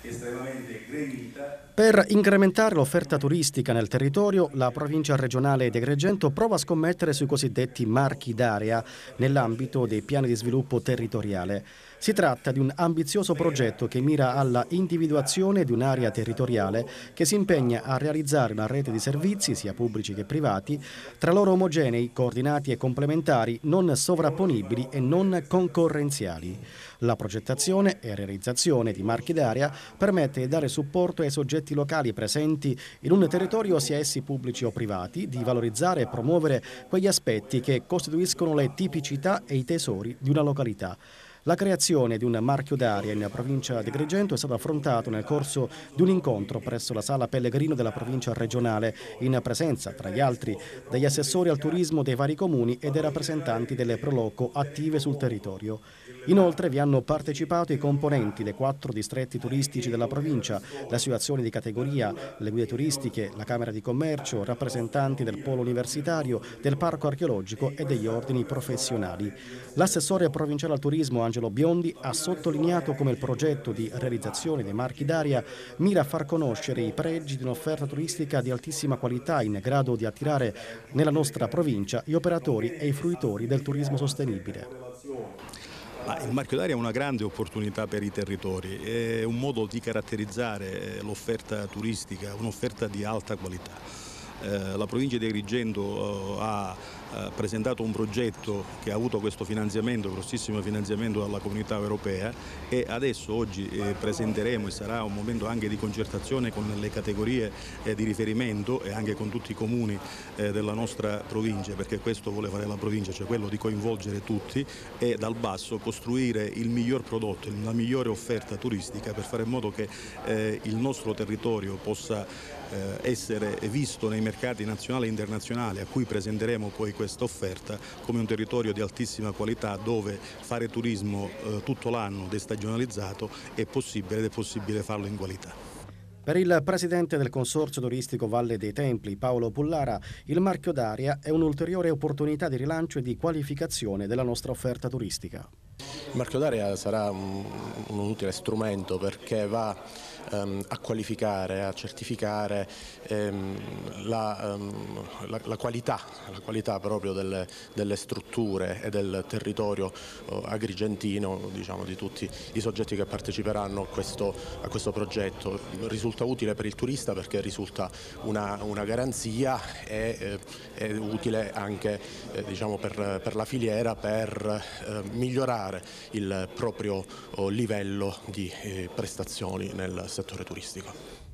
estremamente gremita. Per incrementare l'offerta turistica nel territorio, la provincia regionale di Agrigento prova a scommettere sui cosiddetti marchi d'area nell'ambito dei piani di sviluppo territoriale. Si tratta di un ambizioso progetto che mira alla individuazione di un'area territoriale che si impegna a realizzare una rete di servizi, sia pubblici che privati, tra loro omogenei, coordinati e complementari, non sovrapponibili e non concorrenziali. La progettazione e realizzazione di marchi d'area permette di dare supporto ai soggetti locali presenti in un territorio, sia essi pubblici o privati, di valorizzare e promuovere quegli aspetti che costituiscono le tipicità e i tesori di una località. La creazione di un marchio d'area in provincia di Agrigento è stata affrontata nel corso di un incontro presso la Sala Pellegrino della provincia regionale, in presenza, tra gli altri, degli assessori al turismo dei vari comuni e dei rappresentanti delle Proloco attive sul territorio. Inoltre vi hanno partecipato i componenti dei 4 distretti turistici della provincia, le associazioni di categoria, le guide turistiche, la Camera di Commercio, rappresentanti del polo universitario, del parco archeologico e degli ordini professionali. L'assessore provinciale al turismo Angelo Biondi ha sottolineato come il progetto di realizzazione dei marchi d'area mira a far conoscere i pregi di un'offerta turistica di altissima qualità in grado di attirare nella nostra provincia gli operatori e i fruitori del turismo sostenibile. Il marchio d'area è una grande opportunità per i territori, è un modo di caratterizzare l'offerta turistica, un'offerta di alta qualità. La provincia di Agrigento ha presentato un progetto che ha avuto questo finanziamento, grossissimo finanziamento dalla Comunità Europea, e adesso oggi presenteremo, e sarà un momento anche di concertazione con le categorie di riferimento e anche con tutti i comuni della nostra provincia, perché questo vuole fare la provincia, cioè quello di coinvolgere tutti e dal basso costruire il miglior prodotto, la migliore offerta turistica per fare in modo che il nostro territorio possa essere visto nei mercati nazionali e internazionali, a cui presenteremo poi questa offerta, come un territorio di altissima qualità dove fare turismo tutto l'anno destagionalizzato è possibile, ed è possibile farlo in qualità. Per il presidente del Consorzio Turistico Valle dei Templi, Paolo Pullara, il marchio d'area è un'ulteriore opportunità di rilancio e di qualificazione della nostra offerta turistica. Il marchio d'area sarà un utile strumento perché va a qualificare, a certificare la qualità proprio delle strutture e del territorio agrigentino, diciamo, di tutti i soggetti che parteciperanno a questo progetto. Risulta utile per il turista perché risulta una garanzia e è utile anche diciamo, per la filiera, per migliorare il proprio livello di prestazioni nel settore turistico.